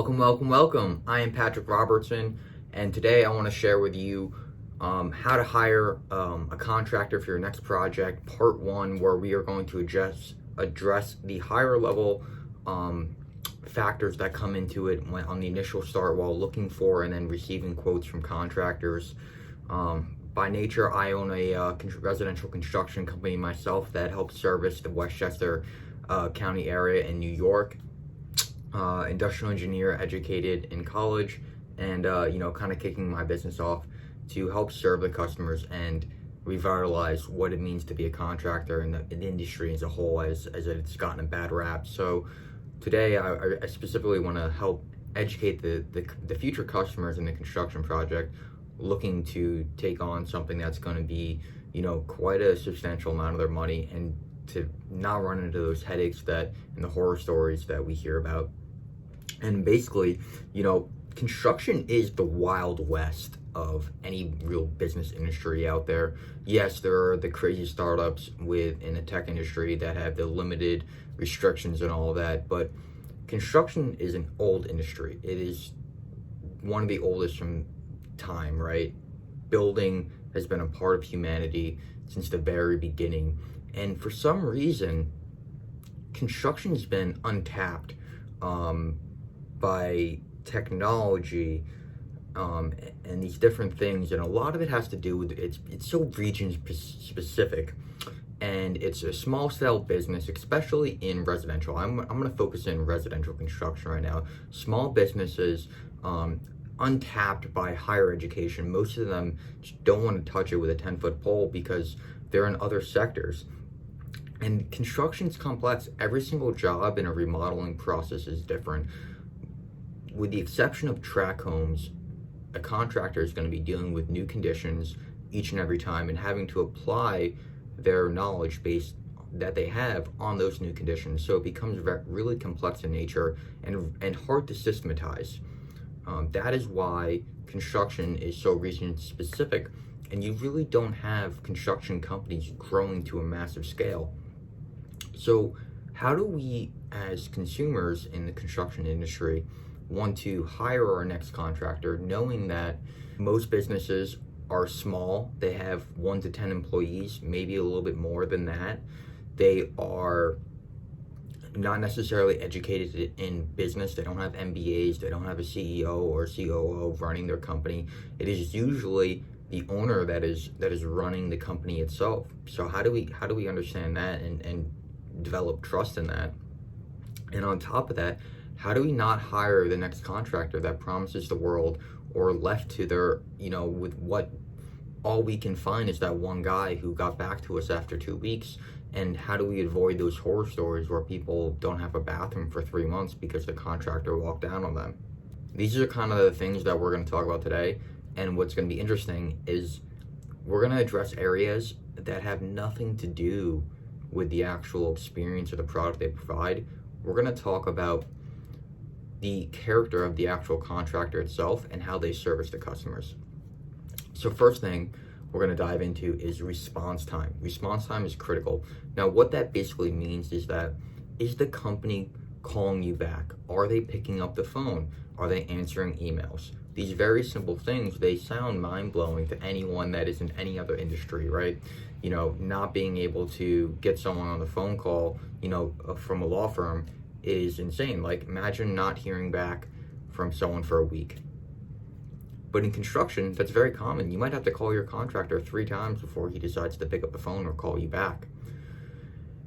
Welcome. I am Patrick Robertson, and today I want to share with you how to hire a contractor for your next project, part one, where we are going to address the higher level factors that come into it on the initial start while looking for and then receiving quotes from contractors. By nature, I own a residential construction company myself that helps service the Westchester County area in New York. Industrial engineer, educated in college, and kind of kicking my business off to help serve the customers and revitalize what it means to be a contractor in the industry as a whole, as it's gotten a bad rap. So today I specifically want to help educate the future customers in the construction project looking to take on something that's going to be quite a substantial amount of their money, and to not run into those headaches and the horror stories that we hear about. And basically, construction is the Wild West of any real business industry out there. Yes, there are the crazy startups in the tech industry that have the limited restrictions and all of that, but construction is an old industry. It is one of the oldest from time, right? Building has been a part of humanity since the very beginning. And for some reason, construction's been untapped by technology and these different things. And a lot of it has to do with it's so region specific. And it's a small scale business, especially in residential. I'm going to focus in residential construction right now. Small businesses, untapped by higher education. Most of them just don't want to touch it with a 10-foot pole because they're in other sectors. And construction's complex. Every single job in a remodeling process is different. With the exception of tract homes, a contractor is going to be dealing with new conditions each and every time and having to apply their knowledge base that they have on those new conditions. So it becomes really complex in nature and hard to systematize. That is why construction is so region specific, and you really don't have construction companies growing to a massive scale. So how do we, as consumers in the construction industry, want to hire our next contractor, knowing that most businesses are small? They have 1 to 10 employees, maybe a little bit more than that. They are not necessarily educated in business. They don't have MBAs. They don't have a CEO or COO running their company. It is usually the owner that is running the company itself. So how do we understand that and develop trust in that? And on top of that, how do we not hire the next contractor that promises the world, or left to their, with what all we can find is that one guy who got back to us after 2 weeks? And how do we avoid those horror stories where people don't have a bathroom for 3 months because the contractor walked down on them? These are kind of the things that we're going to talk about today. And what's going to be interesting is we're going to address areas that have nothing to do with the actual experience or the product they provide. We're going to talk about the character of the actual contractor itself and how they service the customers. So first thing we're going to dive into is response time. Response time is critical. Now, what that basically means is the company calling you back? Are they picking up the phone? Are they answering emails? These very simple things, they sound mind-blowing to anyone that is in any other industry, right? Not being able to get someone on the phone call, from a law firm is insane. Like, imagine not hearing back from someone for a week. But in construction, that's very common. You might have to call your contractor 3 times before he decides to pick up the phone or call you back.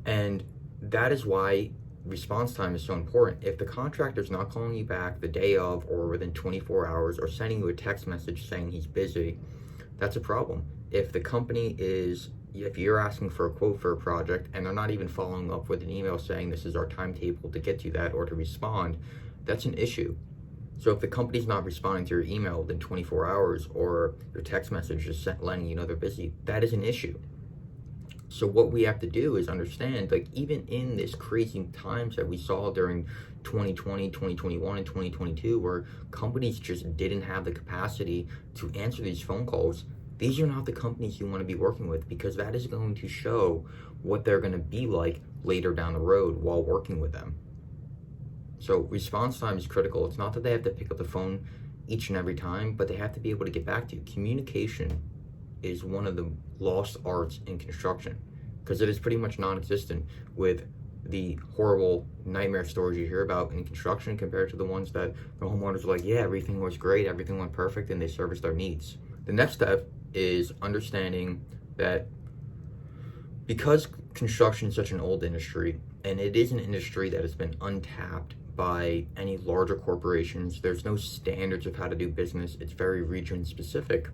And that is why response time is so important. If the contractor's not calling you back the day of or within 24 hours or sending you a text message saying he's busy, that's a problem. If you're asking for a quote for a project and they're not even following up with an email saying this is our timetable to get you that or to respond, that's an issue. So if the company's not responding to your email within 24 hours or your text message is letting you know they're busy, that is an issue. So what we have to do is understand, like, even in this crazy times that we saw during 2020, 2021, and 2022, where companies just didn't have the capacity to answer these phone calls, these are not the companies you want to be working with, because that is going to show what they're going to be like later down the road while working with them. So response time is critical. It's not that they have to pick up the phone each and every time, but they have to be able to get back to you. Communication is one of the lost arts in construction because it is pretty much non-existent with the horrible nightmare stories you hear about in construction compared to the ones that the homeowners are like, yeah, everything was great, everything went perfect, and they serviced their needs. The next step is understanding that because construction is such an old industry, and it is an industry that has been untapped by any larger corporations, there's no standards of how to do business, it's very region specific.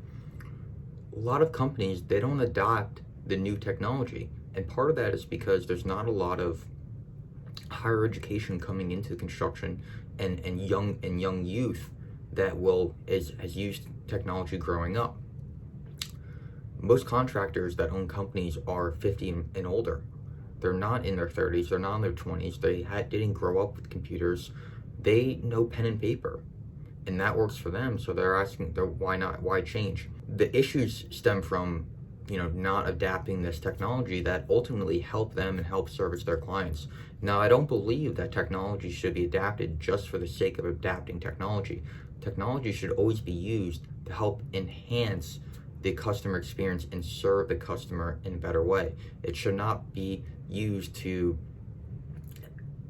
A lot of companies, they don't adopt the new technology, and part of that is because there's not a lot of higher education coming into construction and young youth that has used technology growing up. Most contractors that own companies are 50 and older. They're not in their 30s, they're not in their 20s, didn't grow up with computers. They know pen and paper, and that works for them, so they're asking, why change? The issues stem from not adapting this technology that ultimately help them and help service their clients. Now, I don't believe that technology should be adapted just for the sake of adapting technology. Technology should always be used to help enhance the customer experience and serve the customer in a better way. It should not be used to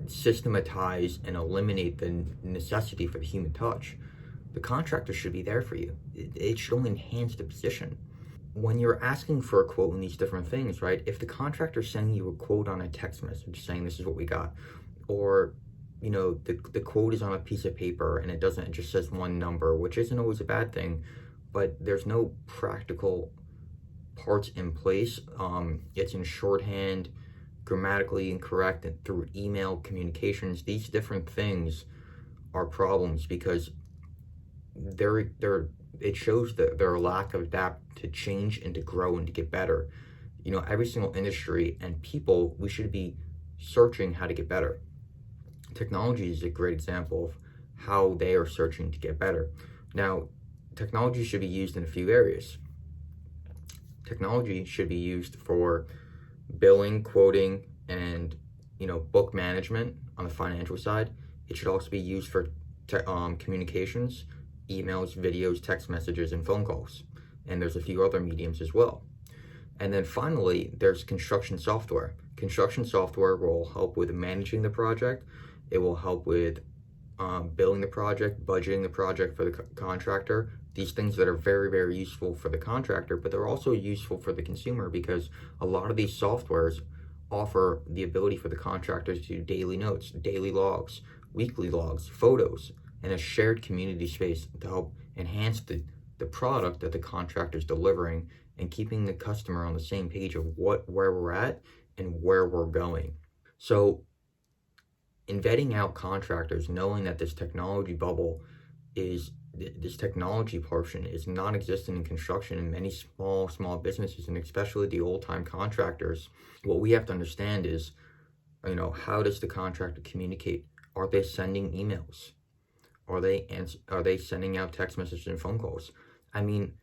systematize and eliminate the necessity for the human touch. The contractor should be there for you. It should only enhance the position. When you're asking for a quote in these different things, right? If the contractor's sending you a quote on a text message saying this is what we got, or the quote is on a piece of paper and it just says one number, which isn't always a bad thing, but there's no practical parts in place. It's in shorthand, grammatically incorrect, and through email communications. These different things are problems because it shows their lack of adapt to change and to grow and to get better. Every single industry and people, we should be searching how to get better. Technology is a great example of how they are searching to get better. Now, technology should be used in a few areas. Technology should be used for billing, quoting, and book management on the financial side. It should also be used for communications, emails, videos, text messages, and phone calls. And there's a few other mediums as well. And then finally, there's construction software. Construction software will help with managing the project. It will help with billing the project, budgeting the project for the contractor. These things that are very, very useful for the contractor, but they're also useful for the consumer because a lot of these softwares offer the ability for the contractors to do daily notes, daily logs, weekly logs, photos, and a shared community space to help enhance the product that the contractor is delivering and keeping the customer on the same page of where we're at and where we're going. So in vetting out contractors, knowing that this technology portion is non-existent in construction in many small businesses, and especially the old-time contractors, what we have to understand is, how does the contractor communicate? Are they sending emails? Are they sending out text messages and phone calls? I mean,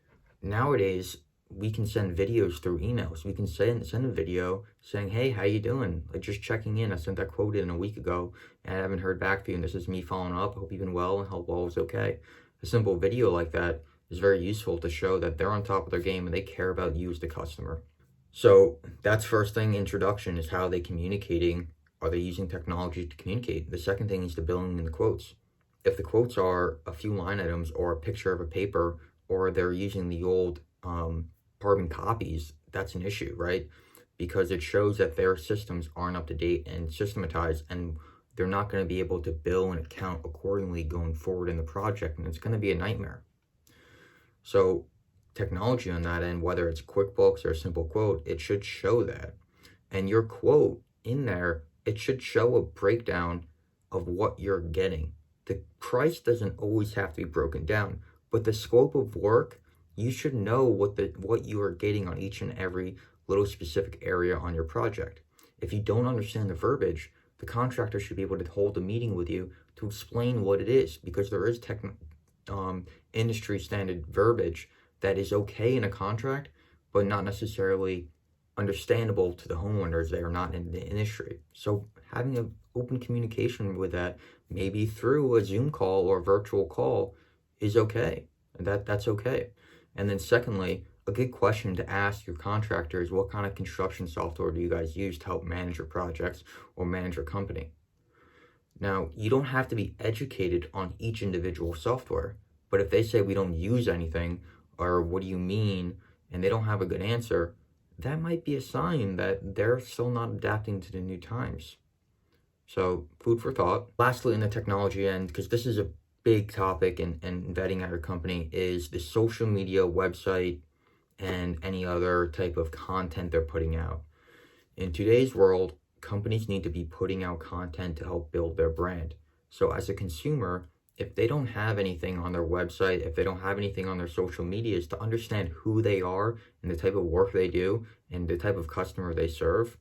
nowadays we can send videos through emails. We can send a video saying, hey, how you doing? Like, just checking in. I sent that quote in a week ago and I haven't heard back from you, and this is me following up. Hope you've been well and hope all is okay. A simple video like that is very useful to show that they're on top of their game and they care about you as the customer. So that's first thing, introduction, is how are they communicating? Are they using technology to communicate? The second thing is the billing and the quotes. If the quotes are a few line items or a picture of a paper, or they're using the old carbon copies, that's an issue, right? Because it shows that their systems aren't up to date and systematized, and they're not going to be able to bill and account accordingly going forward in the project, and it's going to be a nightmare. So technology on that end, whether it's QuickBooks or a simple quote, it should show that. And your quote in there, it should show a breakdown of what you're getting. The price doesn't always have to be broken down, but the scope of work, you should know what you are getting on each and every little specific area on your project. If you don't understand the verbiage, the contractor should be able to hold a meeting with you to explain what it is, because there is industry standard verbiage that is okay in a contract, but not necessarily understandable to the homeowners that are not in the industry. So having an open communication with that, maybe through a Zoom call or a virtual call, is okay. And that's okay. And then secondly, a good question to ask your contractor is, what kind of construction software do you guys use to help manage your projects or manage your company? Now, you don't have to be educated on each individual software, but if they say we don't use anything, or what do you mean, and they don't have a good answer, that might be a sign that they're still not adapting to the new times. So, food for thought. Lastly, in the technology end, because this is a big topic in vetting at your company, is the social media, website, and any other type of content they're putting out. In today's world, companies need to be putting out content to help build their brand. So as a consumer, if they don't have anything on their website, if they don't have anything on their social medias to understand who they are and the type of work they do and the type of customer they serve,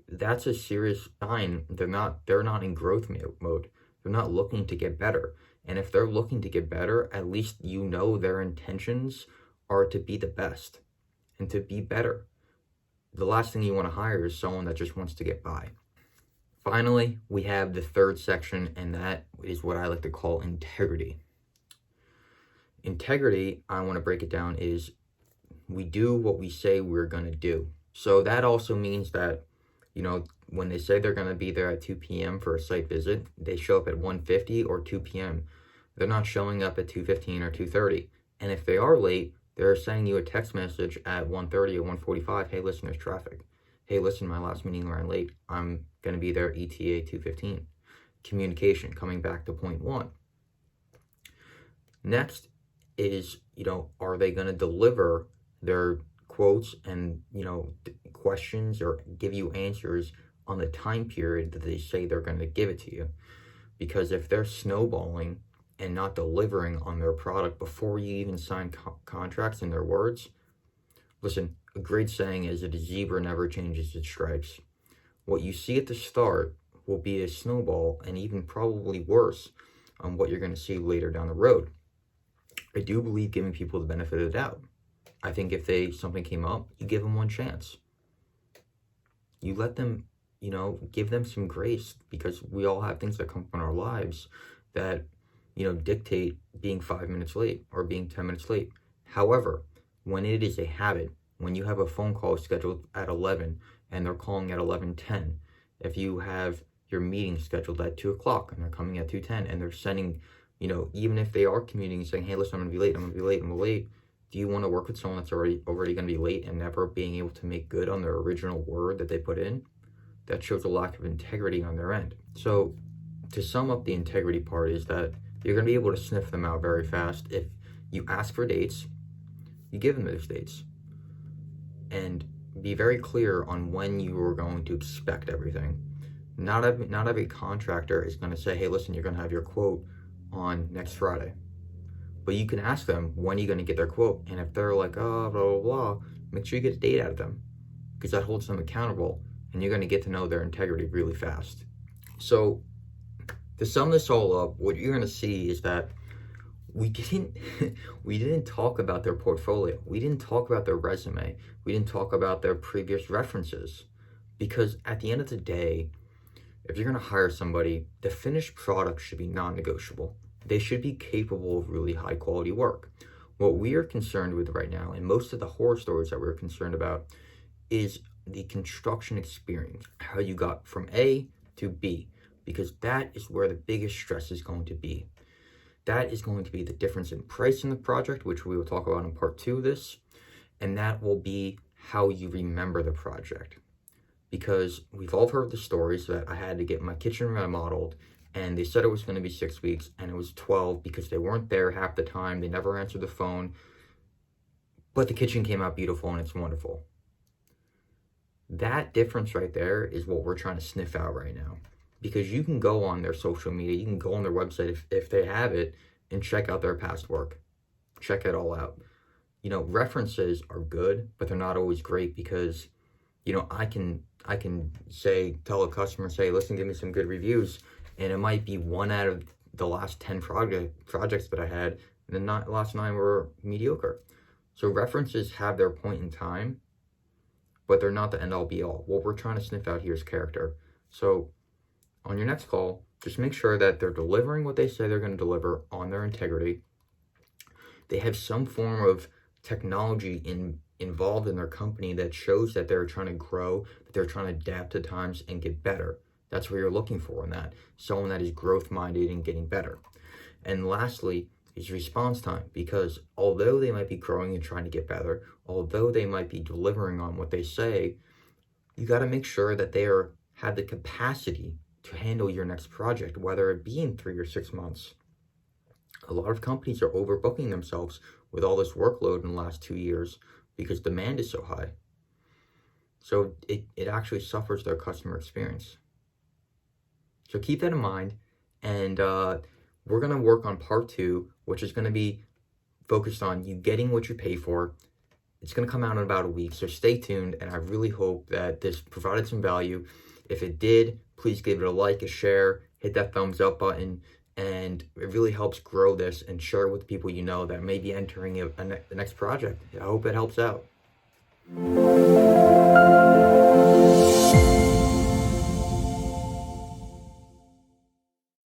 that's a serious sign they're not in growth mode. They're not looking to get better. And if they're looking to get better, at least their intentions are to be the best and to be better. The last thing you want to hire is someone that just wants to get by. Finally, we have the third section, and that is what I like to call integrity. Integrity, I want to break it down, is we do what we say we're going to do. So that also means that, when they say they're going to be there at 2 p.m. for a site visit, they show up at 1:50 or 2 p.m. They're not showing up at 2:15 or 2:30. And if they are late, they're sending you a text message at 1:30 or 1:45. Hey, listen, there's traffic. Hey, listen, my last meeting ran late. I'm going to be there ETA 2:15. Communication, coming back to point one. Next is, are they going to deliver their quotes and, questions or give you answers on the time period that they say they're going to give it to you? Because if they're snowballing and not delivering on their product before you even sign contracts, in their words, listen, a great saying is that a zebra never changes its stripes. What you see at the start will be a snowball, and even probably worse on what you're going to see later down the road. I do believe giving people the benefit of the doubt. I think if something came up, you give them one chance. You let them, give them some grace, because we all have things that come up in our lives that, dictate being 5 minutes late or being 10 minutes late. However, when it is a habit, when you have a phone call scheduled at 11 and they're calling at 11:10, if you have your meeting scheduled at 2 o'clock and they're coming at 2:10 and they're sending, even if they are commuting, saying, hey, listen, I'm going to be late, I'm late. Do you want to work with someone that's already going to be late and never being able to make good on their original word that they put in? That shows a lack of integrity on their end. So to sum up the integrity part is that you're going to be able to sniff them out very fast. If you ask for dates, you give them those dates. And be very clear on when you are going to expect everything. Not every contractor is going to say, hey, listen, you're going to have your quote on next Friday. But you can ask them, when are you going to get their quote? And if they're like, oh, blah, blah, blah, make sure you get a date out of them, because that holds them accountable, and you're going to get to know their integrity really fast. So to sum this all up, what you're going to see is that we didn't talk about their portfolio. We didn't talk about their resume. We didn't talk about their previous references, because at the end of the day, if you're going to hire somebody, the finished product should be non-negotiable. They should be capable of really high quality work. What we are concerned with right now, and most of the horror stories that we're concerned about, is the construction experience, how you got from A to B, because that is where the biggest stress is going to be. That is going to be the difference in price in the project, which we will talk about in part 2 of this, and that will be how you remember the project. Because we've all heard the stories that I had to get my kitchen remodeled, and they said it was going to be 6 weeks, and it was 12 because they weren't there half the time. They never answered the phone. But the kitchen came out beautiful, and it's wonderful. That difference right there is what we're trying to sniff out right now. Because you can go on their social media, you can go on their website if they have it, and check out their past work. Check it all out. References are good, but they're not always great, because, I can tell a customer, say, listen, give me some good reviews, and it might be 1 out of the last 10 projects that I had, and the last 9 were mediocre. So references have their point in time, but they're not the end all be all. What we're trying to sniff out here is character. So on your next call, just make sure that they're delivering what they say they're going to deliver on their integrity. They have some form of technology involved in their company that shows that they're trying to grow, that they're trying to adapt to times and get better. That's what you're looking for in that. Someone that is growth minded and getting better. And lastly is response time, because although they might be growing and trying to get better, although they might be delivering on what they say, you got to make sure that they have the capacity to handle your next project, whether it be in 3 or 6 months. A lot of companies are overbooking themselves with all this workload in the last 2 years because demand is so high. So it actually suffers their customer experience. So keep that in mind, and we're going to work on part 2, which is going to be focused on you getting what you pay for. It's going to come out in about a week, so stay tuned, and I really hope that this provided some value. If it did, please give it a like, a share, hit that thumbs up button, and it really helps grow this, and share it with people you know that may be entering the next project. I hope it helps out.